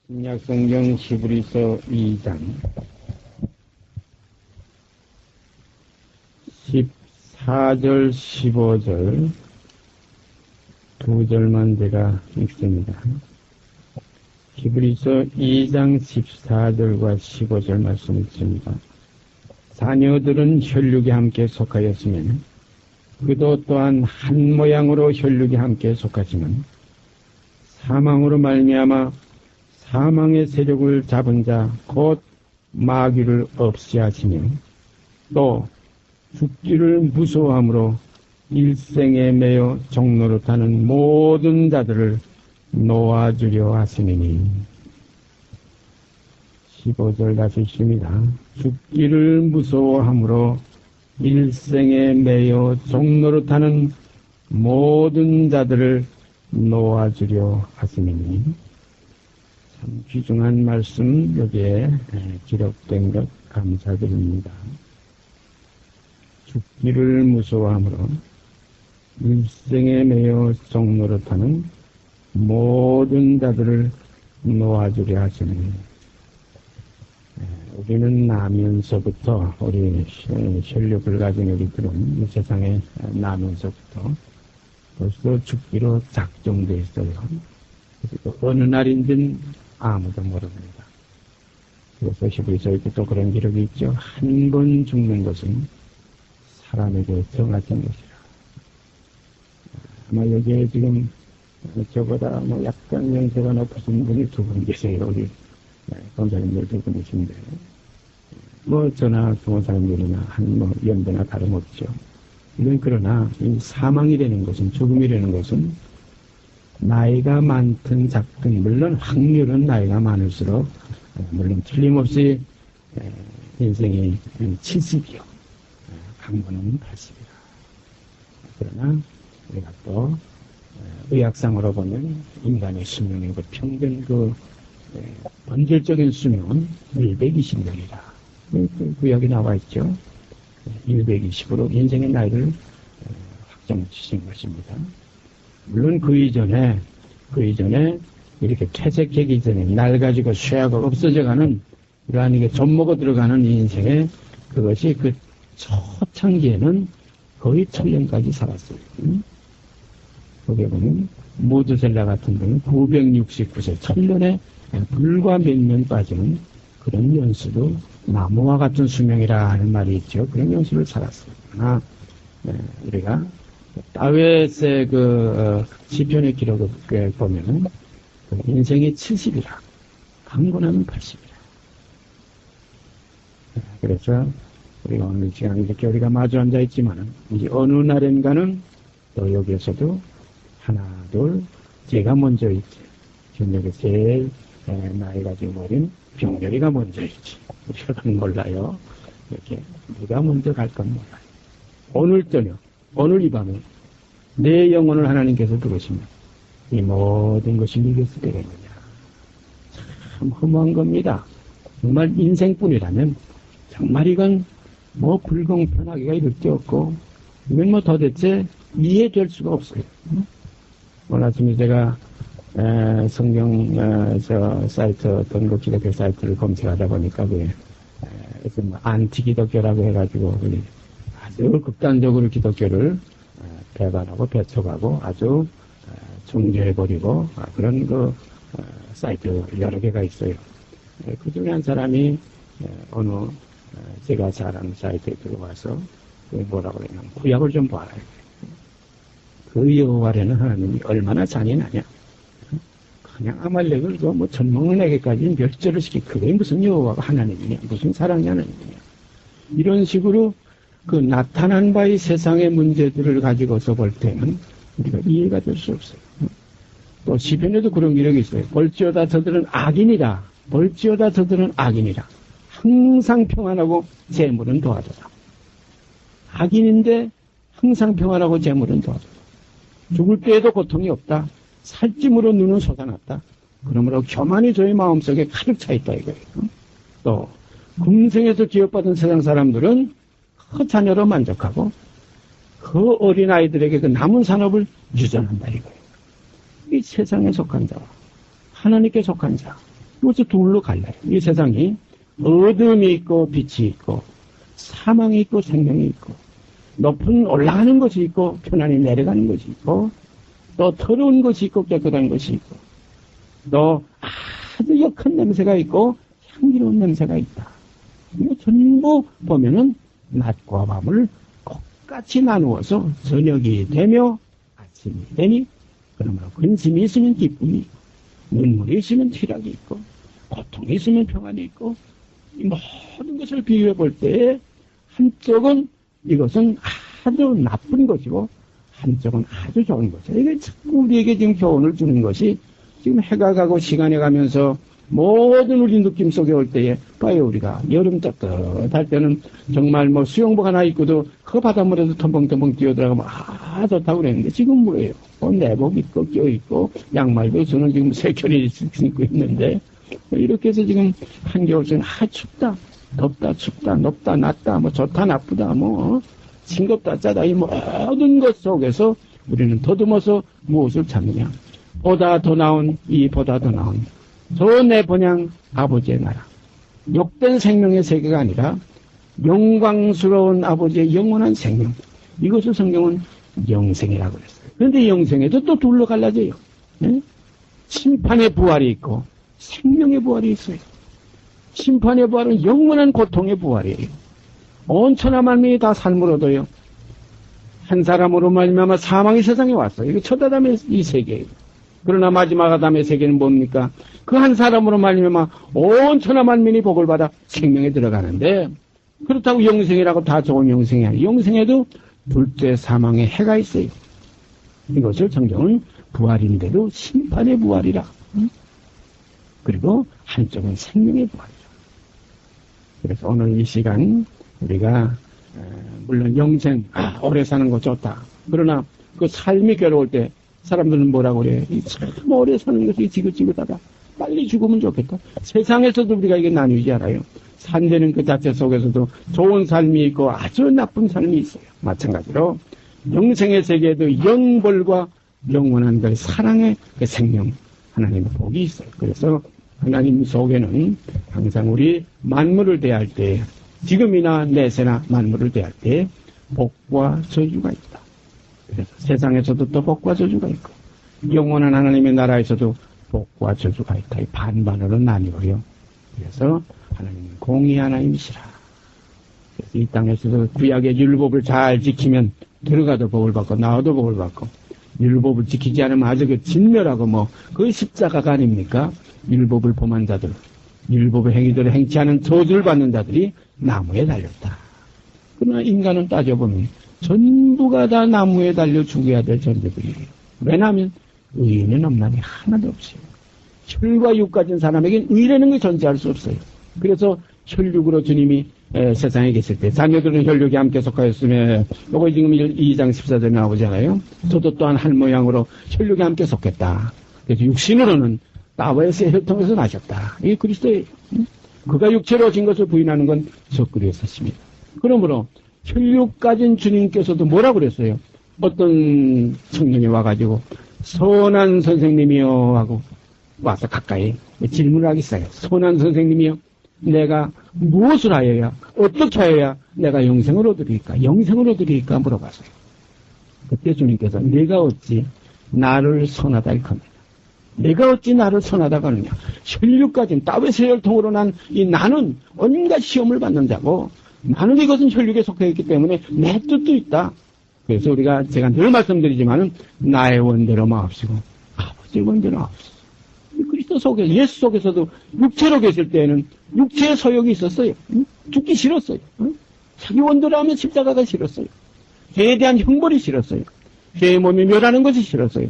신약성경 히브리서 2장 14절 15절 두 절만 제가 읽습니다. 히브리서 2장 14절과 15절 말씀 읽습니다. 자녀들은 혈육에 함께 속하였으면 그도 또한 한 모양으로 혈육에 함께 속하지만 사망으로 말미암아 사망의 세력을 잡은 자 곧 마귀를 없이 하시며 또 죽기를 무서워함으로 일생에 매여 종노릇하는 모든 자들을 놓아주려 하시니 15절 다시 읽습니다. 죽기를 무서워함으로 일생에 매여 종노릇하는 모든 자들을 놓아주려 하시니 참 귀중한 말씀 여기에 기록된 것 감사드립니다. 죽기를 무서워함으로 일생에 매여 종노릇하는 모든 자들을 놓아주려 하시니 우리는 나면서부터 우리 혈육을 가진 우리들은 이 세상에 나면서부터 벌써 죽기로 작정되어 있어요. 그리고 어느 날인지는 아무도 모릅니다. 그래서 히브리서에도 또 그런 기록이 있죠. 한 번 죽는 것은 사람에게 정하진 것이라. 아마 여기에 지금 저보다 약간 연세가 높으신 분이 두 분 계세요. 우리 권사님들 두 분이신데 저나 부모사님들이나 한 연배나 다름없죠. 이건 그러나 이 사망이라는 것은, 죽음이라는 것은 나이가 많든 작든 물론 확률은 나이가 많을수록 물론 틀림없이 인생이 70이요. 강분은 80이라. 그러나 우리가 또 의학상으로 보면 인간의 수명의 평균 본질적인 수명은 120년이라. 구약에 나와 있죠. 120으로 인생의 나이를 확정지신 것입니다. 물론 그 이전에 이렇게 퇴색하기 전에 낡아지고 쇠하고 없어져가는 이러한 이게 젖먹어 들어가는 인생에 그것이 그 초창기에는 거의 1000년까지 살았어요. 거기에 보면 모두셀라 같은 분은 969세 1000년에 불과 몇 년 빠지는 그런 연수도 나무와 같은 수명이라 하는 말이 있죠. 그런 연수를 살았어요. 그러나 우리가 다윗의 시편의 기록을 보면은 인생이 70이라 강건하면 80이라. 그래서 우리가 오늘 시간 이렇게 우리가 마주 앉아 있지만은 이제 어느 날인가는 또 여기에서도 하나 둘 제가 먼저 있지. 저녁에 제일 나이가 좀 어린 병렬이가 먼저 있지. 우리가 몰라요. 이렇게 누가 먼저 갈 건 몰라요. 오늘 저녁, 오늘 이 밤에 내 영혼을 하나님께서 들으시면 이 모든 것이 이겼을 때겠느냐. 참 허무한 겁니다. 정말 인생뿐이라면 정말 이건 불공평하기가 이럴 게 없고 이건 도대체 이해될 수가 없어요. 오늘 아침에 제가 성경 사이트 등록 기독교 사이트를 검색하다 보니까 안티 기독교라고 해가지고 아주 극단적으로 기독교를 배반하고 배척하고 아주 정죄해버리고 그런 사이트 여러 개가 있어요. 그 중에 한 사람이 어느 제가 잘 아는 사이트에 들어와서 뭐라고 그러냐면 구약을 좀 봐라. 그 여호와라는 하나님이 얼마나 잔인하냐. 그냥 아말렉을 전먹내게까지 멸절을 시키. 그게 무슨 여호와가 하나님이냐. 무슨 사랑이 하나님이냐. 이런 식으로 나타난 바의 세상의 문제들을 가지고서 볼 때는 우리가 이해가 될 수 없어요. 또 시편에도 그런 기록이 있어요. 볼지어다 저들은 악인이라. 볼지어다 저들은 악인이라. 항상 평안하고 재물은 도와줘라. 악인인데 항상 평안하고 재물은 도와줘라. 죽을 때에도 고통이 없다. 살찜으로 눈은 솟아났다. 그러므로 교만이 저희 마음속에 가득 차 있다 이거예요. 또 금생에서 기업받은 세상 사람들은 그 자녀로 만족하고 그 어린아이들에게 그 남은 산업을 유전한다 이거예요. 이 세상에 속한 자와 하나님께 속한 자, 이것이 둘로 갈라요. 이 세상이 어둠이 있고 빛이 있고 사망이 있고 생명이 있고 높은 올라가는 것이 있고 편안히 내려가는 것이 있고 또 더러운 것이 있고 깨끗한 것이 있고 또 아주 역한 냄새가 있고 향기로운 냄새가 있다. 이거 전부 보면은 낮과 밤을 똑같이 나누어서 저녁이 되며 아침이 되니 그러므로 근심이 있으면 기쁨이 있고 눈물이 있으면 희락이 있고 고통이 있으면 평안이 있고 이 모든 것을 비유해 볼 때 한쪽은 이것은 아주 나쁜 것이고 한쪽은 아주 좋은 것이에요. 이게 자꾸 우리에게 지금 교훈을 주는 것이 지금 해가 가고 시간이 가면서 모든 우리 느낌 속에 올 때에 봐요. 우리가 여름 따뜻할 때는 정말 뭐 수영복 하나 입고도 그 바닷물에도 텀벙텀벙 뛰어들어가면 좋다고 그랬는데 지금 뭐예요? 내복 입고 껴있고 양말도 저는 지금 3켤레 신고 있는데 이렇게 해서 지금 한겨울쯤 춥다 덥다 춥다 높다 낮다 뭐 좋다 나쁘다 뭐 싱겁다 짜다 이 모든 것 속에서 우리는 더듬어서 무엇을 찾느냐? 보다 더 나은 보다 더 나은 저 내 본향 아버지의 나라 욕된 생명의 세계가 아니라 영광스러운 아버지의 영원한 생명 이것을 성경은 영생이라고 그랬어요. 그런데 영생에도 또 둘로 갈라져요. 네? 심판의 부활이 있고 생명의 부활이 있어요. 심판의 부활은 영원한 고통의 부활이에요. 온 천하 만민이 다 삶을 얻어요. 한 사람으로 말미암아 사망이 세상에 왔어요. 이게 첫 아담의 이 세계예요. 그러나 마지막 아담의 세계는 뭡니까? 그 한 사람으로 말미암아 온 천하 만민이 복을 받아 생명에 들어가는데 그렇다고 영생이라고 다 좋은 영생이 아니에요. 영생에도 둘째 사망의 해가 있어요. 이것을 성경은 부활인데도 심판의 부활이라. 그리고 한쪽은 생명의 부활이라. 그래서 오늘 이 시간 우리가 물론 영생 오래 사는 거 좋다. 그러나 그 삶이 괴로울 때 사람들은 뭐라고 그래? 참 오래 사는 것이 지긋지긋하다. 빨리 죽으면 좋겠다. 세상에서도 우리가 이게 나뉘지 않아요. 산되는 그 자체 속에서도 좋은 삶이 있고 아주 나쁜 삶이 있어요. 마찬가지로 영생의 세계에도 영벌과 영원한 그 사랑의 그 생명 하나님의 복이 있어요. 그래서 하나님 속에는 항상 우리 만물을 대할 때 지금이나 내세나 만물을 대할 때 복과 저주가 있다. 그래서 세상에서도 또 복과 저주가 있고 영원한 하나님의 나라에서도 복과 저주가 있다. 이 반반으로 나뉘어요. 그래서 하나님은 공의 하나님이시라. 그래서 이 땅에서도 구약의 율법을 잘 지키면 들어가도 복을 받고 나와도 복을 받고 율법을 지키지 않으면 아주 그 진멸하고 그 십자가가 아닙니까? 율법을 범한 자들, 율법의 행위들을 행치 않은 저주를 받는 자들이 나무에 달렸다. 그러나 인간은 따져보면 전부가 다 나무에 달려 죽어야 될 존재들이에요. 왜냐하면 의인은 없나니 하나도 없어요. 혈과 육 가진 사람에겐 의라는 게 존재할 수 없어요. 그래서 혈육으로 주님이 세상에 계실 때 자녀들은 혈육이 함께 속하였으며 요거 지금 2장 14절에 나오잖아요. 저도 또한 한 모양으로 혈육이 함께 속했다. 그래서 육신으로는 따바에서의 혈통에서 나셨다. 이게 그리스도예요. 그가 육체로 오신 것을 부인하는 건 적그리의 사실입니다. 그러므로 혈육 가진 주님께서도 뭐라고 그랬어요? 어떤 청년이 와가지고 선한 선생님이요 하고 와서 가까이 질문을 하기 시작해요. 선한 선생님이요, 내가 무엇을 하여야 어떻게 하여야 내가 영생을 얻으리까? 영생을 얻으리까? 물어봤어요. 그때 주님께서 내가 어찌 나를 선하다 일컫느냐? 내가 어찌 나를 선하다고 하느냐? 혈육 가진 다윗의 혈통으로 난 이 나는 온갖 시험을 받는 자고 나는 이것은 혈육에 속해 있기 때문에 내 뜻도 있다. 그래서 제가 늘 말씀드리지만은 나의 원대로 마옵시고 아버지의 원대로 마옵시고. 그리스도 속에 예수 속에서도 육체로 계실 때에는 육체의 소욕이 있었어요. 죽기 싫었어요. 자기 원대로 하면 십자가가 싫었어요. 죄에 대한 형벌이 싫었어요. 죄의 몸이 멸하는 것이 싫었어요.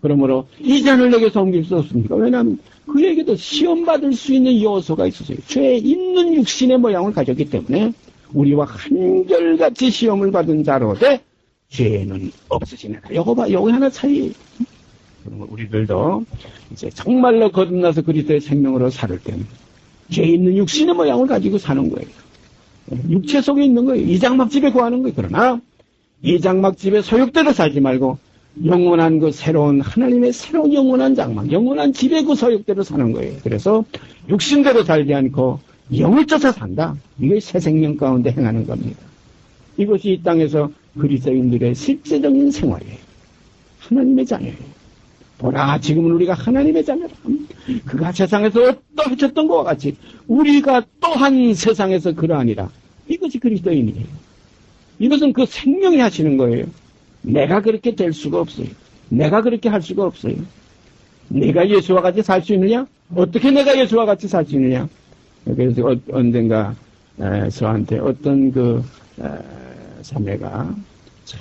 그러므로 이 잔을 내게서 옮길 수 없습니까? 왜냐하면 그에게도 시험받을 수 있는 요소가 있었어요. 죄에 있는 육신의 모양을 가졌기 때문에 우리와 한결같이 시험을 받은 자로되 죄는 없으시니라. 요거 하나 차이예요. 그러면 우리들도 이제 정말로 거듭나서 그리스도의 생명으로 살을 때는 죄 있는 육신의 모양을 가지고 사는 거예요. 육체 속에 있는 거예요. 이장막집에 구하는 거예요. 그러나 이장막집의 소욕대로 살지 말고 영원한 그 새로운 하나님의 새로운 영원한 장막, 영원한 집의 그 서역대로 사는 거예요. 그래서 육신대로 살지 않고 영을 쫓아 산다. 이게 새 생명 가운데 행하는 겁니다. 이것이 이 땅에서 그리스도인들의 실제적인 생활이에요. 하나님의 자녀예요. 보라, 지금은 우리가 하나님의 자녀라. 그가 세상에서 어떠하셨던 것과 같이 우리가 또한 세상에서 그러하니라. 이것이 그리스도인이에요. 이것은 그 생명이 하시는 거예요. 내가 그렇게 될 수가 없어요. 내가 그렇게 할 수가 없어요. 내가 예수와 같이 살 수 있느냐? 어떻게 내가 예수와 같이 살 수 있느냐? 그래서 언젠가 저한테 어떤 그 자매가 참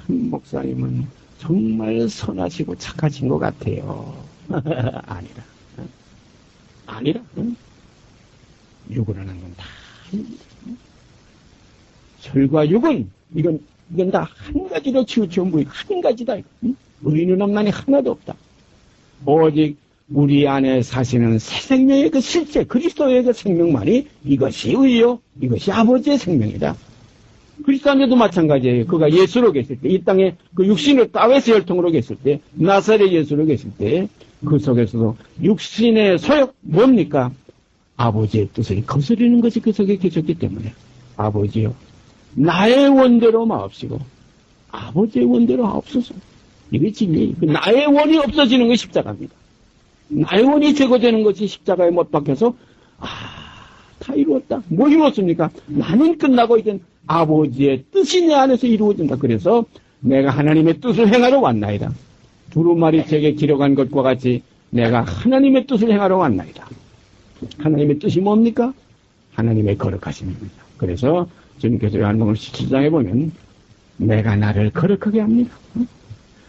목사님은 정말 선하시고 착하신 것 같아요. 아니라. 아니라. 육으로 하는 건 다 아닙니다. 혈과 육은 이건 다 한 가지로 치우쳐 무익 한 가지다. 의인은 없나니 하나도 없다. 오직 우리 안에 사시는 새 생명의 그 실제 그리스도의 그 생명만이 이것이 의요, 이것이 아버지의 생명이다. 그리스도 안에도 마찬가지예요. 그가 예수로 계실 때, 이 땅에 그 육신을 따웨스 혈통으로 계실 때, 나사렛 예수로 계실 때, 그 속에서도 육신의 소욕 뭡니까? 아버지의 뜻을 거스르는 것이 그 속에 계셨기 때문에 아버지요, 나의 원대로 마옵시고 아버지의 원대로 하옵소서. 이게 진리예요. 나의 원이 없어지는 것이 십자가입니다. 나의 원이 제거되는 것이 십자가에 못 박혀서 다 이루었다. 뭐 이루었습니까? 나는 끝나고 이젠 아버지의 뜻이 내 안에서 이루어진다. 그래서 내가 하나님의 뜻을 행하러 왔나이다. 두루마리 책에 기록한 것과 같이 내가 하나님의 뜻을 행하러 왔나이다. 하나님의 뜻이 뭡니까? 하나님의 거룩하심입니다. 그래서 주님께서 요한복음 17장에 보면 내가 나를 거룩하게 합니다.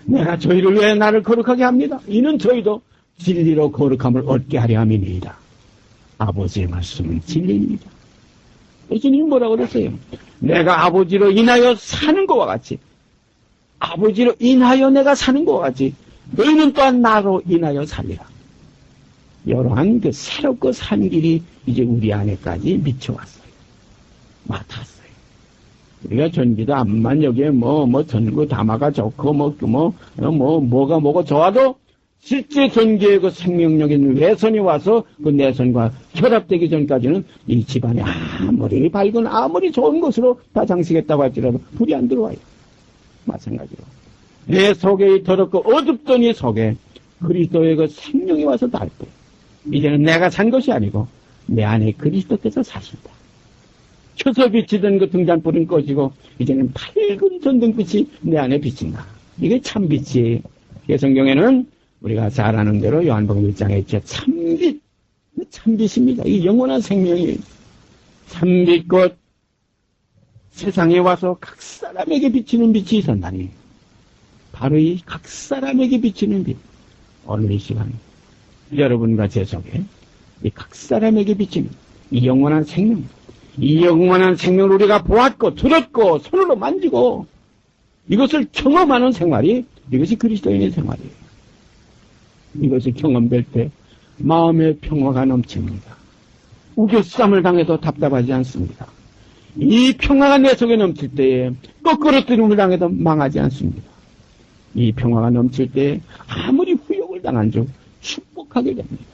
내가 저희를 위해 나를 거룩하게 합니다. 이는 저희도 진리로 거룩함을 얻게 하려 함이니이다. 아버지의 말씀은 진리입니다. 예수님이 뭐라고 그랬어요? 내가 아버지로 인하여 사는 것과 같이, 아버지로 인하여 내가 사는 것과 같이 너희는 또한 나로 인하여 살리라. 이러한 그 새롭고 산 길이 이제 우리 안에까지 미쳐왔어요. 맡았어요. 우리가 전기도 암만 여기에 전구 담아가 좋고 뭐가 뭐고 좋아도 실제 전기의 그 생명력인 외선이 와서 그 내선과 결합되기 전까지는 이 집안에 아무리 밝은 아무리 좋은 것으로 다 장식했다고 할지라도 불이 안 들어와요. 마찬가지로 내 속에 더럽고 어둡던 이 속에 그리스도의 그 생명이 와서 닿을 때 이제는 내가 산 것이 아니고 내 안에 그리스도께서 사신다. 켜서 비치던 그 등잔불은 꺼지고 이제는 밝은 전등빛이 내 안에 비친다. 이게 참빛이에요. 성경에는 우리가 잘 아는 대로 요한복음 1장에 있죠. 참빛. 참빛입니다. 이 영원한 생명이에요. 참빛꽃 세상에 와서 각 사람에게 비치는 빛이 있었나니 바로 이 각 사람에게 비치는 빛. 오늘 이 시간 여러분과 제 속에 이 각 사람에게 비치는 이 영원한 생명, 이 영원한 생명을 우리가 보았고 들었고 손으로 만지고 이것을 경험하는 생활이 이것이 그리스도인의 생활이에요. 이것이 경험될 때 마음의 평화가 넘칩니다. 우겨쌈을 당해도 답답하지 않습니다. 이 평화가 내 속에 넘칠 때에 거꾸로 뜨림을 당해도 망하지 않습니다. 이 평화가 넘칠 때 아무리 후욕을 당한 줄 축복하게 됩니다.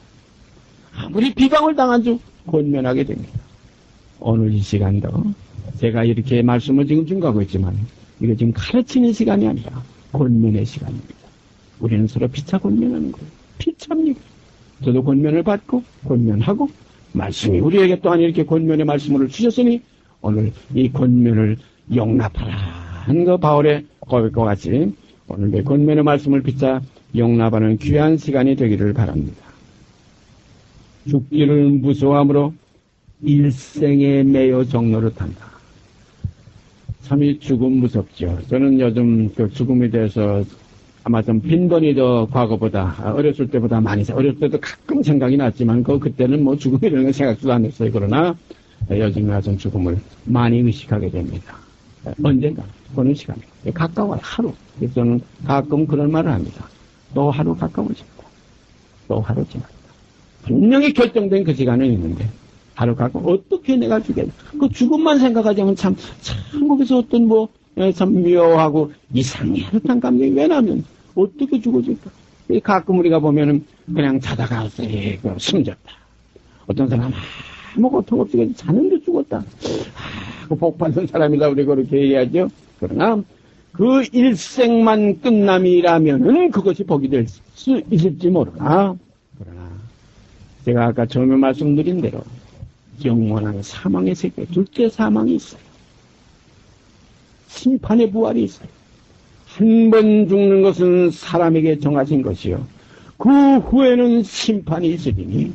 아무리 비방을 당한 줄 권면하게 됩니다. 오늘 이 시간도 제가 이렇게 말씀을 지금 증거하고 있지만 이거 지금 가르치는 시간이 아니라 권면의 시간입니다. 우리는 서로 피차 권면하는 거예요. 피차입니다. 저도 권면을 받고 권면하고 말씀이 우리에게 또한 이렇게 권면의 말씀을 주셨으니 오늘 이 권면을 용납하라 하는 거 바울의 고백과 같이 오늘 내 권면의 말씀을 피차 용납하는 귀한 시간이 되기를 바랍니다. 죽기를 무서워함으로 일생에 매여 종노릇한다. 참 이 죽음 무섭죠. 저는 요즘 그 죽음에 대해서 아마 좀 빈번히 더 과거보다 어렸을 때보다 많이 어렸을 때도 가끔 생각이 났지만 그때는 뭐 죽음이라는 건 생각도 안 했어요. 그러나 요즘 와서 죽음을 많이 의식하게 됩니다. 언젠가 보는 시간에 가까워요. 하루. 그래서 저는 가끔 그런 말을 합니다. 또 하루 가까워진다. 또 하루 지났다. 분명히 결정된 그 시간은 있는데 하루 가까워 어떻게 내가 죽겠나. 그 죽음만 생각하자면 참 거기서 어떤 묘하고 이상한 듯한 감정이 왜 나면 어떻게 죽어질까? 가끔 우리가 보면은 그냥 자다가 숨졌다. 어떤 사람 아무 고통 없이 자는데 죽었다. 그 복받은 사람이다 우리 그렇게 얘기하죠. 그러나 그 일생만 끝남이라면은 그것이 복이 될 수 있을지 모르나. 그러나 제가 아까 처음에 말씀드린 대로 영원한 사망의 세계, 둘째 사망이 있어요. 심판의 부활이 있어요. 한 번 죽는 것은 사람에게 정하신 것이요. 그 후에는 심판이 있으리니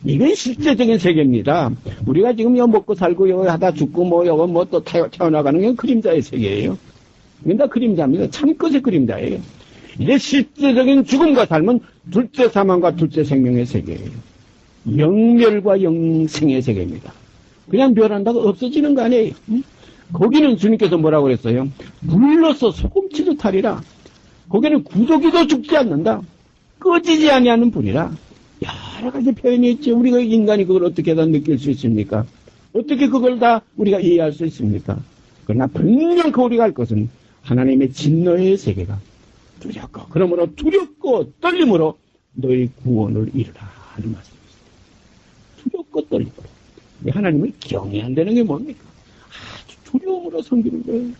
이건 실제적인 세계입니다. 우리가 지금 이거 먹고 살고 이거 하다 죽고 뭐 이거 뭐 또 태어나가는 게 그림자의 세계예요. 이건 다 그림자입니다. 참것의 그림자예요. 이제 실제적인 죽음과 삶은 둘째 사망과 둘째 생명의 세계예요. 영멸과 영생의 세계입니다. 그냥 멸한다고 없어지는 거 아니에요. 응? 거기는 주님께서 뭐라고 그랬어요? 불러서 소금치듯 하리라. 거기는 구조기도 죽지 않는다. 꺼지지 아니하는 분이라. 여러 가지 표현이 있죠. 우리가 인간이 그걸 어떻게 다 느낄 수 있습니까? 어떻게 그걸 다 우리가 이해할 수 있습니까? 그러나 분명히 우리가 할 것은 하나님의 진노의 세계가 두렵고, 그러므로 두렵고 떨림으로 너희 구원을 이루라 하는 말씀입니다. 두렵고 떨림으로. 하나님을 경외한다는 게 뭡니까? 아주 두려움으로 섬기는 거예요.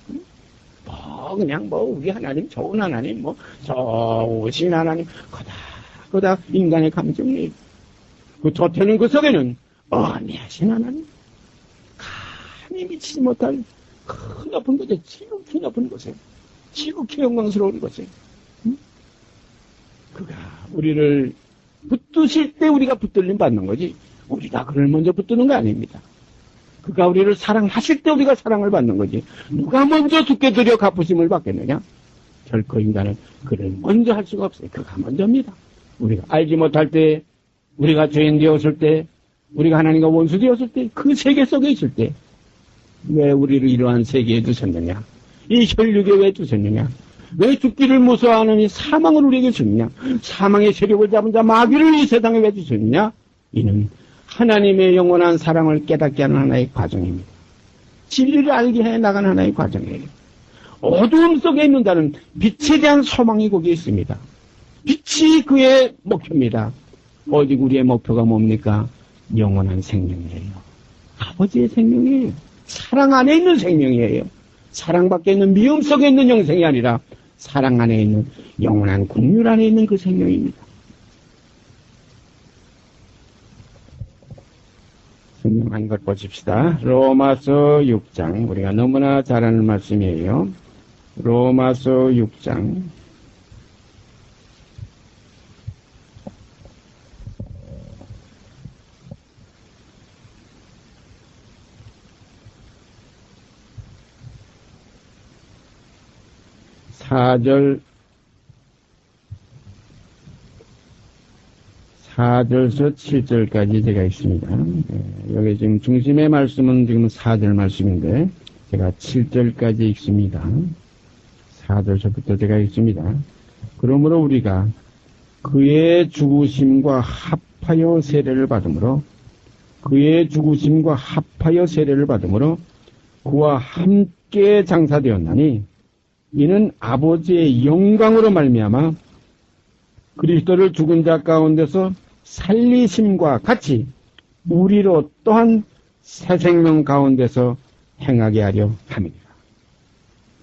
그냥 우리 하나님 좋은 하나님, 좋으신 하나님, 그다 인간의 감정이 그 좋다는 그 속에는 언니하신 하나님, 감히 미치지 못할 큰 높은 곳에, 지극히 높은 곳에, 지극히 영광스러운 곳에, 그가 우리를 붙드실 때 우리가 붙들림 받는 거지, 우리가 그를 먼저 붙드는 거 아닙니다. 그가 우리를 사랑하실 때 우리가 사랑을 받는 거지, 누가 먼저 죽게 드려 갚으심을 받겠느냐? 결코 인간은 그를 먼저 할 수가 없어요. 그가 먼저입니다. 우리가 알지 못할 때, 우리가 죄인 되었을 때, 우리가 하나님과 원수 되었을 때, 그 세계 속에 있을 때, 왜 우리를 이러한 세계에 두셨느냐? 이 혈육에 왜 두셨느냐? 왜 죽기를 무서워하는 이 사망을 우리에게 주느냐? 사망의 세력을 잡은 자 마귀를 이 세상에 왜 주셨느냐? 이는 하나님의 영원한 사랑을 깨닫게 하는 하나의 과정입니다. 진리를 알게 해 나가는 하나의 과정이에요. 어두움 속에 있는 자는 빛에 대한 소망이 거기에 있습니다. 빛이 그의 목표입니다. 오직 우리의 목표가 뭡니까? 영원한 생명이에요. 아버지의 생명이에요. 사랑 안에 있는 생명이에요. 사랑 밖에 있는 미움 속에 있는 영생이 아니라 사랑 안에 있는 영원한 국률 안에 있는 그 생명입니다. 분명한 것 보십시다. 로마서 6장, 우리가 너무나 잘 아는 말씀이에요. 로마서 6장 4절에서 7절까지 제가 있습니다. 여기 지금 중심의 말씀은 지금 4절 말씀인데 제가 7절까지 읽습니다. 4절서부터 제가 읽습니다. 그러므로 우리가 그의 죽으심과 합하여 세례를 받음으로 그와 함께 장사되었나니 이는 아버지의 영광으로 말미암아 그리스도를 죽은 자 가운데서 살리심과 같이 우리로 또한 새 생명 가운데서 행하게 하려 함이니라.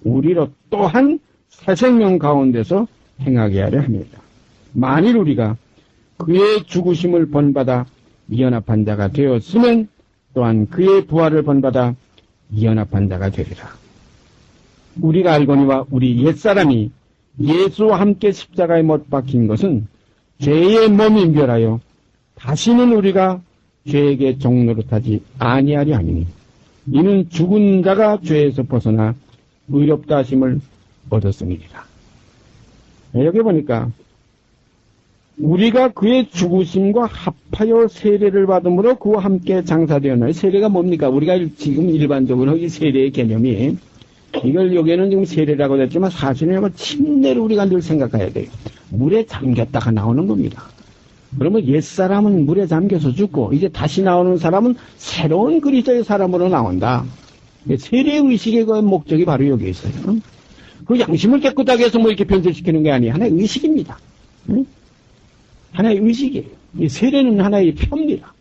우리로 또한 새 생명 가운데서 행하게 하려 함이니라. 만일 우리가 그의 죽으심을 본받아 연합한 자가 되었으면 또한 그의 부활을 본받아 연합한 자가 되리라. 우리가 알거니와 우리 옛사람이 예수와 함께 십자가에 못 박힌 것은 죄의 몸이 멸하여 다시는 우리가 죄에게 종노릇하지 아니하려 하니 이는 죽은 자가 죄에서 벗어나 의롭다 하심을 얻었음이니라. 여기 보니까 우리가 그의 죽으심과 합하여 세례를 받음으로 그와 함께 장사되었나요? 세례가 뭡니까? 우리가 지금 일반적으로 이 세례의 개념이 이걸 여기에는 지금 세례라고 했지만 사실은 이거 침례를 우리가 늘 생각해야 돼요. 물에 잠겼다가 나오는 겁니다. 그러면 옛사람은 물에 잠겨서 죽고 이제 다시 나오는 사람은 새로운 그리스도의 사람으로 나온다. 세례의식의 그 목적이 바로 여기에 있어요. 그 양심을 깨끗하게 해서 뭐 이렇게 변질시키는 게 아니에요. 하나의 의식입니다. 하나의 의식이에요. 이 세례는 하나의 표입니다.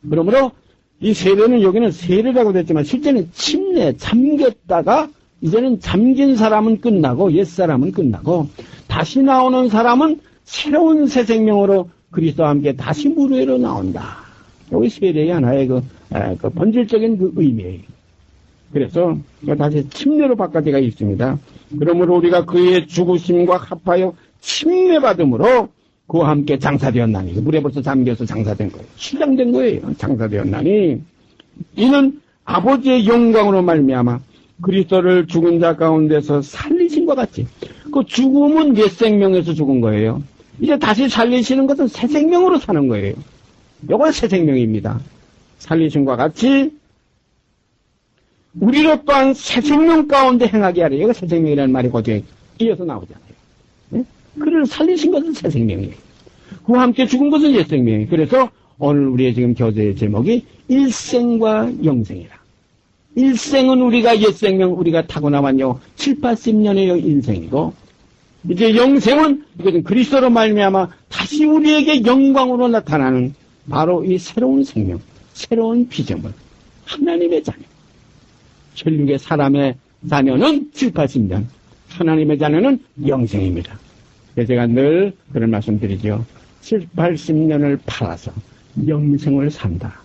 그러므로 이 세례는 여기는 세례라고 됐지만 실제는 침례, 잠겼다가 이제는 잠긴 사람은 끝나고 옛사람은 끝나고 다시 나오는 사람은 새로운 새 생명으로 그리스도와 함께 다시 물 위로 나온다. 여기 세례의 하나의 그 본질적인 그 의미예요. 그래서 다시 침례로 바꿔지가 있습니다. 그러므로 우리가 그의 죽으심과 합하여 침례받음으로 그와 함께 장사되었나니, 물에 벌써 잠겨서 장사된 거예요. 시장된 거예요. 장사되었나니 이는 아버지의 영광으로 말미암아 그리스도를 죽은 자 가운데서 살리신 것 같이, 그 죽음은 옛 생명에서 죽은 거예요. 이제 다시 살리시는 것은 새 생명으로 사는 거예요. 이건 새 생명입니다. 살리신과 같이 우리로 또한 새 생명 가운데 행하게 하려. 이거 새 생명이라는 말이 거기에 이어서 나오잖아요. 네? 그를 살리신 것은 새 생명이에요. 그와 함께 죽은 것은 옛 생명이에요. 그래서 오늘 우리의 지금 교재의 제목이 일생과 영생이라. 일생은 우리가 옛 생명, 우리가 타고나만요 7, 80년의 인생이고, 이제 영생은 이것은 그리스도로 말미암아 다시 우리에게 영광으로 나타나는 바로 이 새로운 생명, 새로운 피조물, 하나님의 자녀. 혈육의 사람의 자녀는 7, 80년, 하나님의 자녀는 영생입니다. 그래서 제가 늘 그런 말씀 드리죠. 7, 80년을 팔아서 영생을 산다.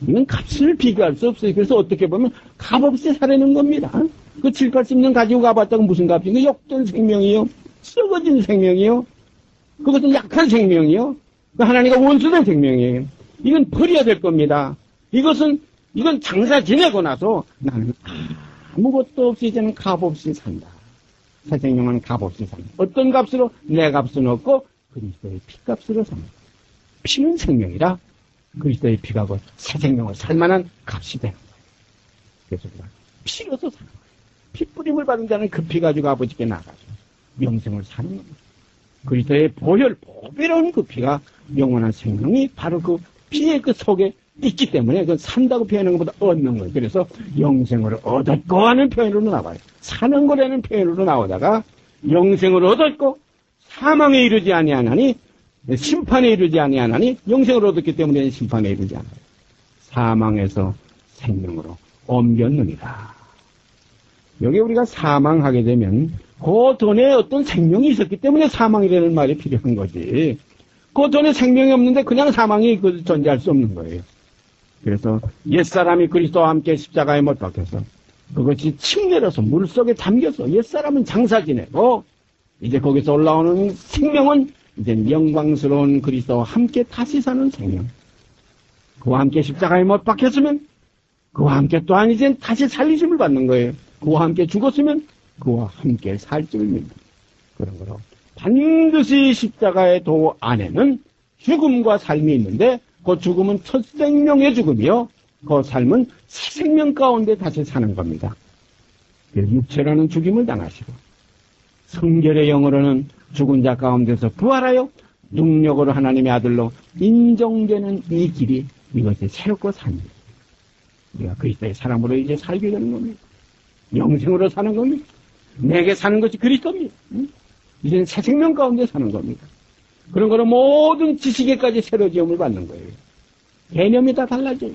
이건 값을 비교할 수 없어요. 그래서 어떻게 보면 값없이 사려는 겁니다. 그 7, 80년 가지고 가봤다고 무슨 값인가? 욕된 생명이요. 썩어진 생명이요. 그것은 약한 생명이요. 하나님과 원수된 생명이에요. 이건 버려야 될 겁니다. 이건 장사 지내고 나서 나는 아무것도 없이 이제는 값없이 산다. 새 생명은 값없이 산다. 어떤 값으로? 내 값은 없고 그리스도의 피값으로 산다. 피는 생명이라 그리스도의 피가 곧 새 생명을 살만한 값이 되는 거예요. 그래서 우리가 피로서 사는 거예요. 피 뿌림을 받은 자는 그 피 가지고 아버지께 나가서 영생을 사는 겁니다. 그리스도의 보배로운 그 피가 영원한 생명이 바로 그 피의 그 속에 있기 때문에 그 산다고 표현하는 것보다 얻는 거예요. 그래서 영생을 얻었고 하는 표현으로 나와요. 사는 거라는 표현으로 나오다가 영생을 얻었고 사망에 이르지 아니하나니, 심판에 이르지 아니하나니, 영생을 얻었기 때문에 심판에 이르지 않아요. 사망에서 생명으로 옮겼느니라. 여기 우리가 사망하게 되면 그 전에 어떤 생명이 있었기 때문에 사망이라는 말이 필요한 거지. 그 전에 생명이 없는데 그냥 사망이 존재할 수 없는 거예요. 그래서 옛사람이 그리스도와 함께 십자가에 못 박혀서 그것이 침례로서 물속에 잠겨서 옛사람은 장사 지내고 이제 거기서 올라오는 생명은 이제 영광스러운 그리스도와 함께 다시 사는 생명. 그와 함께 십자가에 못 박혔으면 그와 함께 또한 이제 다시 살리심을 받는 거예요. 그와 함께 죽었으면 그와 함께 살 줄을 믿는 그런 거로 반드시 십자가의 도 안에는 죽음과 삶이 있는데 그 죽음은 첫 생명의 죽음이요. 그 삶은 새 생명 가운데 다시 사는 겁니다. 육체로는 죽임을 당하시고 성결의 영으로는 죽은 자 가운데서 부활하여 능력으로 하나님의 아들로 인정되는 이 길이 이것이 새롭고 삽니다. 우리가 그리스도의 사람으로 이제 살게 되는 겁니다. 영생으로 사는 겁니다. 내게 사는 것이 그리스도입니다. 이제는 새 생명 가운데 사는 겁니다. 그런 거는 모든 지식에까지 새로 지음을 받는 거예요. 개념이 다 달라져요.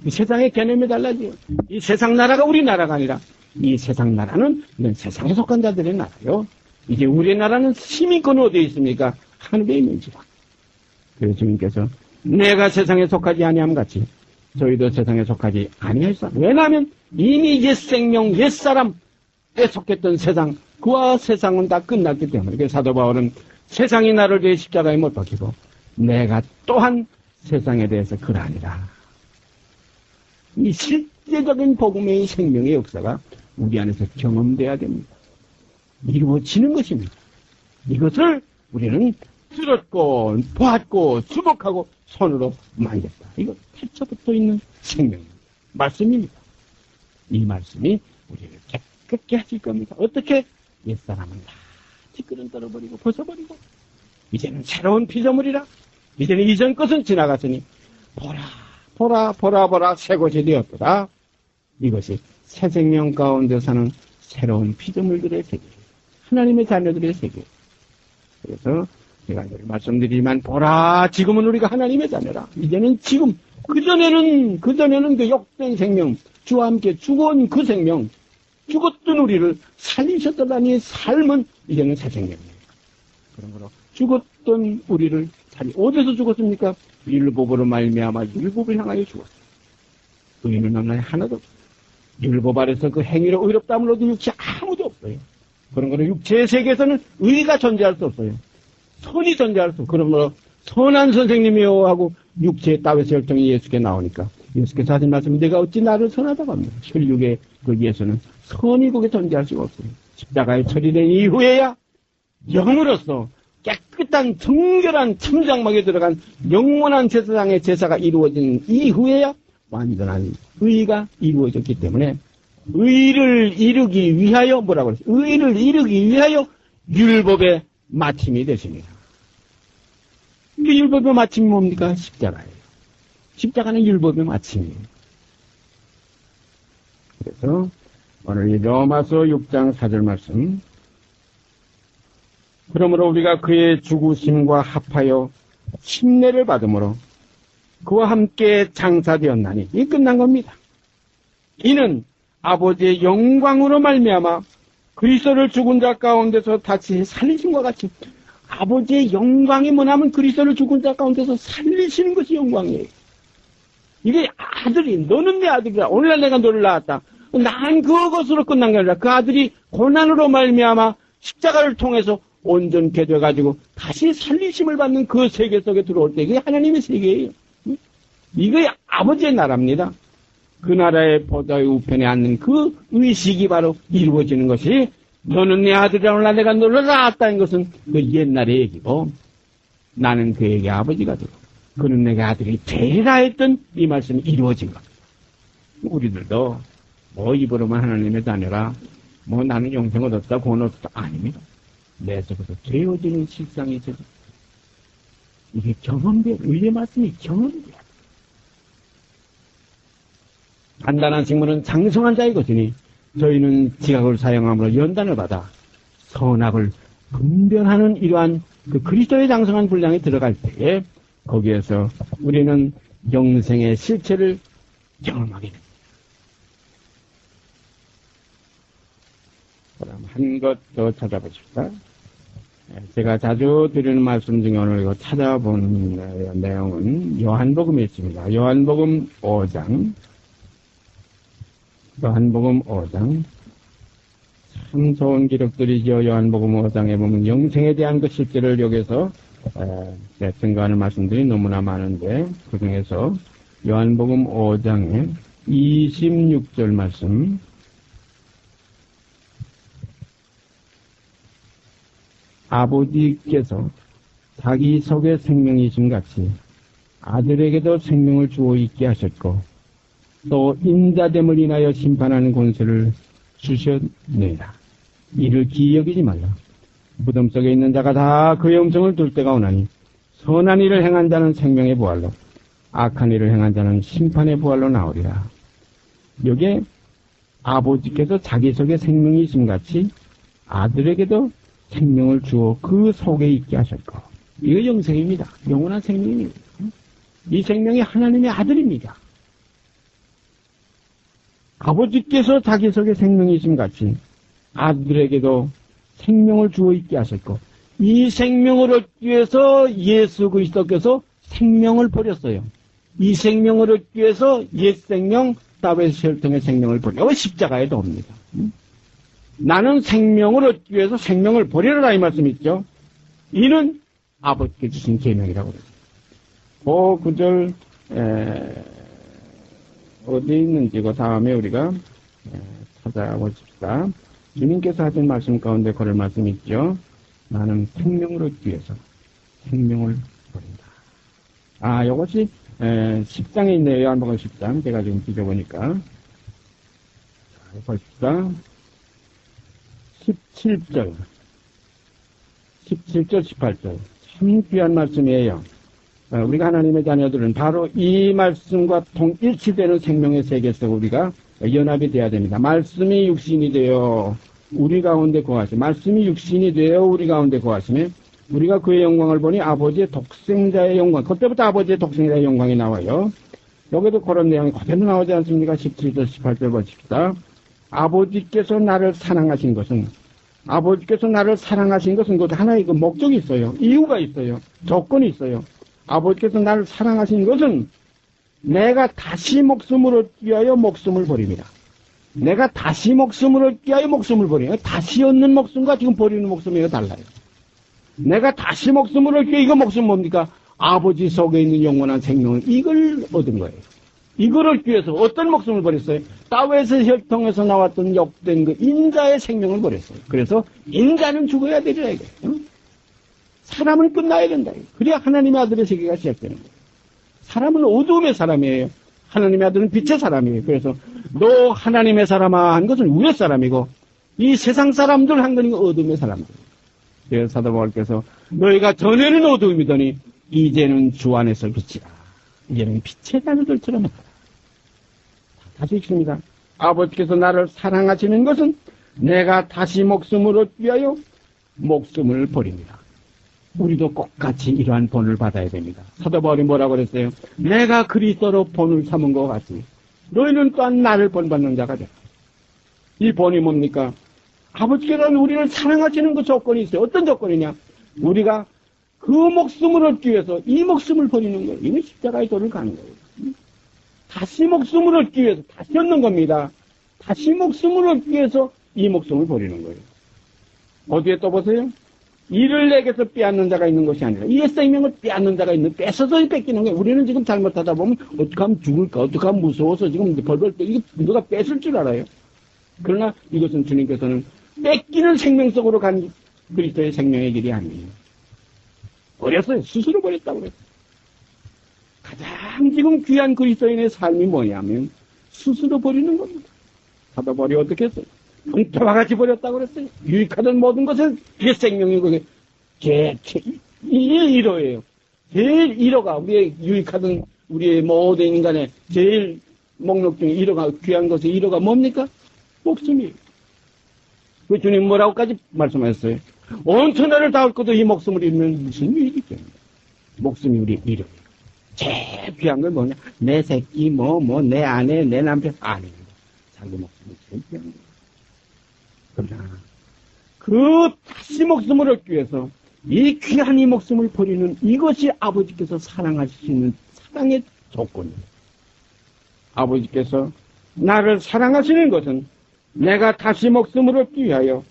이 세상의 개념이 달라져요. 이 세상 나라가 우리 나라가 아니라 이 세상 나라는 이런 세상에 속한 자들의 나라요. 이제 우리나라는 시민권은 어디에 있습니까? 하늘에 있는지라. 그래서 주님께서 내가 세상에 속하지 아니함 같이 저희도 세상에 속하지 아니하시다. 왜냐하면 이미 옛 생명, 옛 사람에 속했던 세상, 그와 세상은 다 끝났기 때문에. 그래서 사도 바울은 세상이 나를 위해 십자가에 못 박히고 내가 또한 세상에 대해서 그러하니라. 이 실제적인 복음의 생명의 역사가 우리 안에서 경험돼야 됩니다. 이루어지는 것입니다. 이것을 우리는 들었고 보았고 주목하고 손으로 만졌다. 이거 태초부터 있는 생명입니다. 말씀입니다. 이 말씀이 우리를 깨끗게 하실 겁니다. 어떻게? 옛사람은 다 티끌은 떨어버리고 벗어버리고 이제는 새로운 피조물이라. 이제는 이전 것은 지나갔으니 보라 보라 보라 보라 새 것이 되었더라. 이것이 새 생명 가운데 사는 새로운 피조물들의 세계, 하나님의 자녀들의 세계. 그래서 제가 늘 말씀드리지만, 보라, 지금은 우리가 하나님의 자녀라. 이제는 지금, 그전에는 그 욕된 생명, 주와 함께 죽은 그 생명, 죽었던 우리를 살리셨다니 삶은 이제는 새 생명이에요. 그러므로 죽었던 우리를 어디서 죽었습니까? 율법으로 말미암아 율법을 향하여 죽었어요. 의인은 없나요? 하나도 없어요. 율법 아래서 그 행위로 의롭다함을 얻은 육체 아무도 없어요. 그런 거는 육체의 세계에서는 의가 존재할 수 없어요. 선이 존재할 수 없어요. 그러므로 선한 선생님이요 하고 육체의 따위에서 혈통이 예수께 나오니까 예수께서 하신 말씀이 내가 어찌 나를 선하다고 합니다. 혈육의 그 예수는 선이 거기에 존재할 수가 없어요. 십자가에 처리된 이후에야 영으로서 깨끗한 정결한 참장막에 들어간 영원한 제사장의 제사가 이루어진 이후에야 완전한 의가 이루어졌기 때문에 의를 이루기 위하여 뭐라고 그랬어요? 의를 이루기 위하여 율법의 마침이 되십니다. 그 율법의 마침이 뭡니까? 십자가예요. 십자가는 율법의 마침이에요. 그래서 오늘 이 로마서 6장 4절 말씀, 그러므로 우리가 그의 죽으심과 합하여 침례를 받음으로 그와 함께 장사되었나니, 이 끝난 겁니다. 이는 아버지의 영광으로 말미암아 그리스도를 죽은 자 가운데서 다시 살리심과 같이, 아버지의 영광이 뭐냐면 그리스도를 죽은 자 가운데서 살리시는 것이 영광이에요. 이게 아들이, 너는 내 아들이라, 오늘날 내가 너를 낳았다. 난 그것으로 끝난 게 아니라 그 아들이 고난으로 말미암아 십자가를 통해서 온전케 돼가지고 다시 살리심을 받는 그 세계 속에 들어올 때, 이게 하나님의 세계예요. 이게 아버지의 나라입니다. 그 나라의 보좌의 우편에 앉는 그 의식이 바로 이루어지는 것이, 너는 내 아들이라, 오늘 내가 너를 낳았다는 것은 그 옛날의 얘기고, 나는 그에게 아버지가 되고 그는 내게 아들이 되라 했던 이 말씀이 이루어진 겁니다. 우리들도 뭐 입으로만 하나님의 자녀라, 뭐 나는 영생을 얻었다, 구원을 얻었다, 아닙니다. 내 속에서 되어지는 실상이 있어요. 이게 경험돼야 돼. 의의 말씀이 경험돼야 돼. 단단한 식물은 장성한 자의 것이니 저희는 지각을 사용함으로 연단을 받아 선악을 분별하는 이러한 그 그리스도의 장성한 분량에 들어갈 때에 거기에서 우리는 영생의 실체를 경험하게 됩니다. 그럼 한 것 더 찾아보실까? 제가 자주 드리는 말씀 중에 오늘 이거 찾아본 내용은 요한복음에 있습니다. 요한복음 5장. 요한복음 5장. 참 좋은 기록들이죠. 요한복음 5장에 보면 영생에 대한 그 실제를 여기서 증거하는 말씀들이 너무나 많은데, 그 중에서 요한복음 5장에 26절 말씀, 아버지께서 자기 속에 생명이심 같이 아들에게도 생명을 주어 있게 하셨고 또 인자됨을 인하여 심판하는 권세를 주셨느니라. 이를 기여기지 말라. 무덤 속에 있는 자가 다 그의 음성을 들을 때가 오나니 선한 일을 행한 자는 생명의 부활로, 악한 일을 행한 자는 심판의 부활로 나오리라. 여기에 아버지께서 자기 속에 생명이 있음 같이 아들에게도 생명을 주어 그 속에 있게 하셨고, 이거 영생입니다. 영원한 생명입니다. 이 생명이 하나님의 아들입니다. 아버지께서 자기 속에 생명이 있음 같이 아들에게도 생명을 주어 있게 하셨고, 이 생명을 얻기 위해서 예수 그리스도께서 생명을 버렸어요. 이 생명을 얻기 위해서 옛 생명, 다윗의 혈통의 생명을 버리고 십자가에 돕니다. 나는 생명을 얻기 위해서 생명을 버리라, 이 말씀 있죠. 이는 아버지께 주신 계명이라고 그랬어요. 그 구절 어디 있는지 그 다음에 우리가 찾아보십시다. 주님께서 하신 말씀 가운데 그럴 말씀이 있죠. 나는 생명을 얻기 위해서 생명을 버린다. 이것이 10장에 있네요. 요한복음 10장. 제가 지금 뒤져보니까. 보십시다. 17절, 18절. 참 귀한 말씀이에요. 우리가 하나님의 자녀들은 바로 이 말씀과 통일치되는 생명의 세계에서 우리가 연합이 돼야 됩니다. 말씀이 육신이 되어 우리 가운데 거하시면, 말씀이 육신이 되어 우리 가운데 거하시면 우리가 그의 영광을 보니 아버지의 독생자의 영광, 그때부터 아버지의 독생자의 영광이 나와요. 여기도 그런 내용이 그대로 나오지 않습니까? 17절 18절 보십시다. 아버지께서 나를 사랑하신 것은, 아버지께서 나를 사랑하신 것은 그 하나의 그 목적이 있어요. 이유가 있어요. 조건이 있어요. 아버지께서 나를 사랑하신 것은 내가 다시 목숨을 얻기 위하여 목숨을 버립니다. 내가 다시 목숨을 얻기 위하여 목숨을 버려요. 다시 얻는 목숨과 지금 버리는 목숨이 달라요. 내가 다시 목숨을 얻기 위해 이거 목숨 뭡니까? 아버지 속에 있는 영원한 생명을 이걸 얻은 거예요. 이걸 얻기 위해서 어떤 목숨을 버렸어요? 다윗의 혈통에서 나왔던 욕된 그 인자의 생명을 버렸어요. 그래서 인자는 죽어야 되리라 이거예요. 사람은 끝나야 된다. 그래야 하나님의 아들의 세계가 시작되는 거예요. 사람은 어두움의 사람이에요. 하나님의 아들은 빛의 사람이에요. 그래서 너 하나님의 사람아 한 것은 위의 사람이고 이 세상 사람들 한 건 어둠의 사람들. 그래서 사도 바울께서 너희가 전에는 어두움이더니 이제는 주 안에서 빛이라. 이제는 빛의 자녀들처럼 하라. 다시 읽습니다. 아버지께서 나를 사랑하시는 것은 내가 다시 목숨을 얻기 위하여 목숨을 버립니다. 우리도 똑같이 이러한 본을 받아야 됩니다. 사도 바울이 뭐라고 그랬어요? 내가 그리스도로 본을 삼은 것 같이 너희는 또한 나를 본받는 자가 되라. 이 본이 뭡니까? 아버지께서는 우리를 사랑하시는 그 조건이 있어요. 어떤 조건이냐? 우리가 그 목숨을 얻기 위해서 이 목숨을 버리는 거예요. 이건 십자가의 도를 가는 거예요. 다시 목숨을 얻기 위해서 다시 얻는 겁니다. 다시 목숨을 얻기 위해서 이 목숨을 버리는 거예요. 어디에 또 보세요? 이를 내게서 빼앗는 자가 있는 것이 아니라 이 생명을 빼앗는 자가 있는, 뺏어서 뺏기는 거예요. 우리는 지금 잘못하다 보면 어떻게 하면 죽을까, 어떻게 하면 무서워서 지금 벌벌 떠, 이게 누가 뺏을 줄 알아요. 그러나 이것은 주님께서는 뺏기는 생명 속으로 간 그리스도의 생명의 길이 아니에요. 버렸어요. 스스로 버렸다고 그랬어요. 가장 지금 귀한 그리스도인의 삶이 뭐냐면 스스로 버리는 겁니다. 사도 바울이 어떻게 했어요? 동태와 같이 버렸다고 그랬어요. 유익하던 모든 것은 그게 생명이고 제일 1호예요. 제일 1호가 우리의 유익하던 우리의 모든 인간의 제일 목록 중에 1호가 귀한 것의 1호가 뭡니까? 목숨이에요. 그 주님 뭐라고까지 말씀하셨어요? 온 천하를 다 얻고도 이 목숨을 잃으면 무슨 일이 있겠냐. 목숨이 우리 1호예요. 제일 귀한 건 뭐냐? 내 새끼 내 아내 내 남편 아닙니다. 자기 목숨이 제일 귀한 거예요. 그러나 그 다시 목숨을 얻기 위해서 이 귀한 이 목숨을 버리는 이것이 아버지께서 사랑하시는 사랑의 조건이에요. 아버지께서 나를 사랑하시는 것은 내가 다시 목숨을 얻기 위하여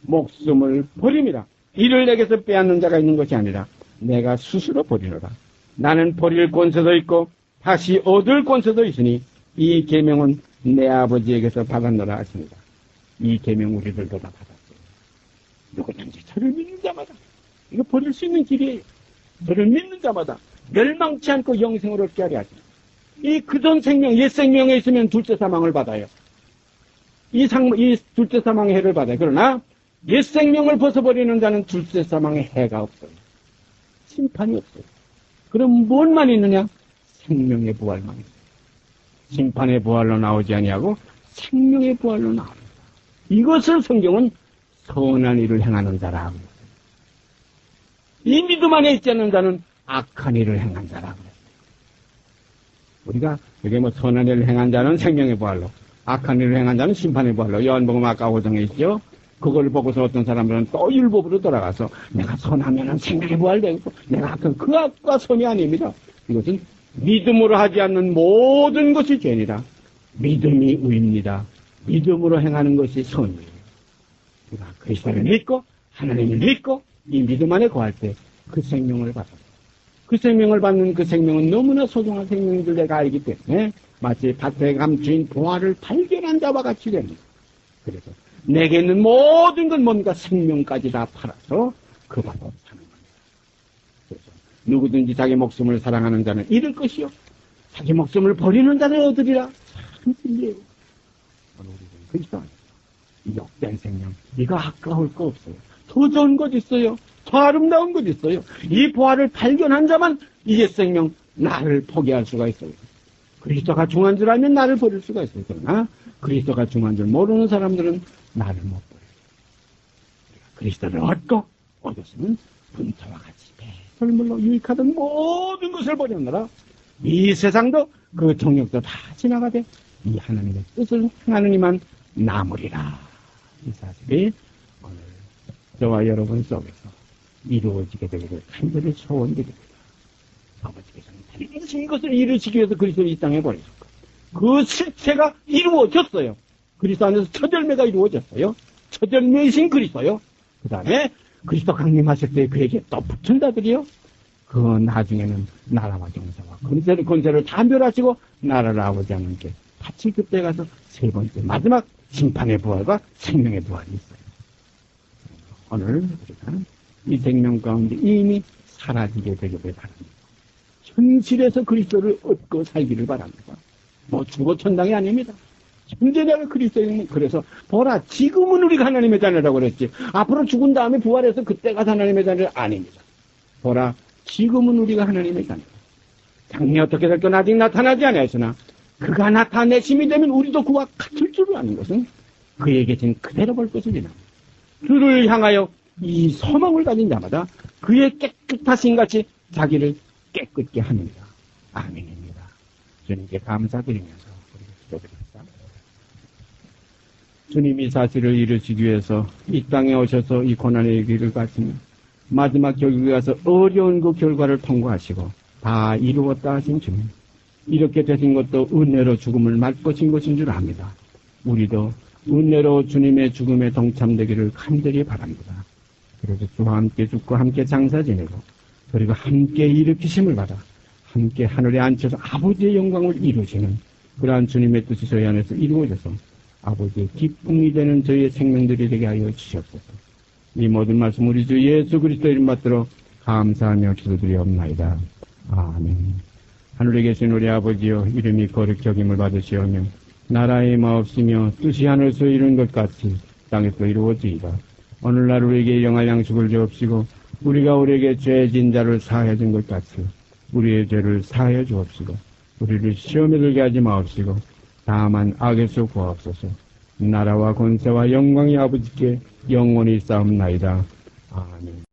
목숨을 버립니다. 이를 내게서 빼앗는 자가 있는 것이 아니라 내가 스스로 버리노라. 나는 버릴 권세도 있고 다시 얻을 권세도 있으니 이 계명은 내 아버지에게서 받았노라 하십니다. 이 계명 우리들도 다 받았어요. 누구든지 저를 믿는 자마다 이거 버릴 수 있는 길이에요. 저를 믿는 자마다 멸망치 않고 영생을 얻게 하려 하십니다. 이 그전 생명, 옛 생명에 있으면 둘째 사망을 받아요. 이 둘째 사망의 해를 받아요. 그러나 옛 생명을 벗어버리는 자는 둘째 사망의 해가 없어요. 심판이 없어요. 그럼 뭘만 있느냐? 생명의 부활만 있어요. 심판의 부활로 나오지 아니하고 생명의 부활로 나옵니다. 이것을 성경은 선한 일을 행하는 자라고 그랬어요. 이 믿음 안에 있지 않는 자는 악한 일을 행한 자라고 그랬어요. 우리가 여기 선한 일을 행한 자는 생명의 부활로, 악한 일을 행한 자는 심판의 부활로, 요한복음 아까 5장에 있죠. 그걸 보고서 어떤 사람들은 또 율법으로 돌아가서 내가 선하면 생명의 부활되고 내가 악한 그 악과 선이 아닙니다. 이것은 믿음으로 하지 않는 모든 것이 죄니라. 믿음이 의입니다. 믿음으로 행하는 것이 선이에요. 우리가 그리스도를 믿고 하나님을 믿고 이 믿음 안에 거할 때 그 생명을 받아요. 그 생명을 받는 그 생명은 너무나 소중한 생명인 줄 내가 알기 때문에 마치 밭에 감추인 보화를 발견한 자와 같이 됩니다. 그래서 내게 있는 모든 건 뭔가 생명까지 다 팔아서 그 밥을 사는 겁니다. 그래서 누구든지 자기 목숨을 사랑하는 자는 잃을 것이요 자기 목숨을 버리는 자는 얻으리라. 참 진리예요. 우리는 그리스도 안에서 이 역된 생명, 이거 아까울 거 없어요. 더 좋은 것 있어요. 더 아름다운 것 있어요. 이 보화를 발견한 자만 이 옛 생명 나를 포기할 수가 있어요. 그리스도가 중요한 줄 알면 나를 버릴 수가 있어요. 그러나 그리스도가 중요한 줄 모르는 사람들은 나를 못 버려요. 그리스도를 얻었으면 분타와 같이 배설물로 유익하던 모든 것을 버렸느라 이 세상도 그 정욕도 다 지나가되 이 하나님의 뜻을 행하는 이만 남으리라. 이 사실이 오늘 저와 여러분 속에서 이루어지게 되기를 간절히 소원드립니다. 아버지께서는 반드시 이것을 이루시기 위해서 그리스도를 이 땅에 보내셨고 그 실체가 이루어졌어요. 그리스도 안에서 첫 열매가 이루어졌어요. 첫 열매이신 그리스도요. 그 다음에 그리스도 강림하실 때 그에게 또 붙은 자들이요. 그 나중에는 나라와 정사와 권세를 다 멸하시고 나라를 아버지 하나님께 바칠 그때 가서 세 번째 마지막 심판의 부활과 생명의 부활이 있어요. 오늘 우리가 이 생명 가운데 이미 사라지게 되기를 바랍니다. 현실에서 그리스도를 얻고 살기를 바랍니다. 뭐 죽어 천당이 아닙니다. 현재 내가 그리스도인 그래서 보라 지금은 우리가 하나님의 자녀라고 그랬지 앞으로 죽은 다음에 부활해서 그때가 하나님의 자녀 아닙니다. 보라 지금은 우리가 하나님의 자녀. 장래 어떻게 될건 아직 나타나지 않았으나 그가 나타내심이 되면 우리도 그와 같을 줄 아는 것은 그에 계신 그대로 볼 것이니라. 그를 향하여 이 소망을 가진 자마다 그의 깨끗하신 같이 자기를 깨끗게 합니다. 아멘입니다. 주님께 감사드리면서 우리 기도드립니다. 주님이 사실을 이루시기 위해서 이 땅에 오셔서 이 고난의 길을 가시며 마지막 결국에 가서 어려운 그 결과를 통과하시고 다 이루었다 하신 주님. 이렇게 되신 것도 은혜로 죽음을 맛보신 것인 줄 압니다. 우리도 은혜로 주님의 죽음에 동참되기를 간절히 바랍니다. 그래서 주와 함께 죽고 함께 장사 지내고 그리고 함께 일으키심을 받아 함께 하늘에 앉혀서 아버지의 영광을 이루시는 그러한 주님의 뜻이 저희 안에서 이루어져서 아버지의 기쁨이 되는 저희의 생명들이 되게 하여 주시옵소서. 이 모든 말씀 우리 주 예수 그리스도 이름 받들어 감사하며 기도드리옵나이다. 아멘. 하늘에 계신 우리 아버지여 이름이 거룩히 여김을 받으시오며 나라의 마옵시며 뜻이 하늘에서 이룬 것 같이 땅에서 이루어지이다. 오늘날 우리에게 영할 양식을 주옵시고 우리가 우리에게 죄진 자를 사하여 준 것 같이 우리의 죄를 사하여 주옵시고 우리를 시험에 들게 하지 마옵시고 다만 악에서 구하옵소서. 나라와 권세와 영광이 아버지께 영원히 싸움나이다. 아멘.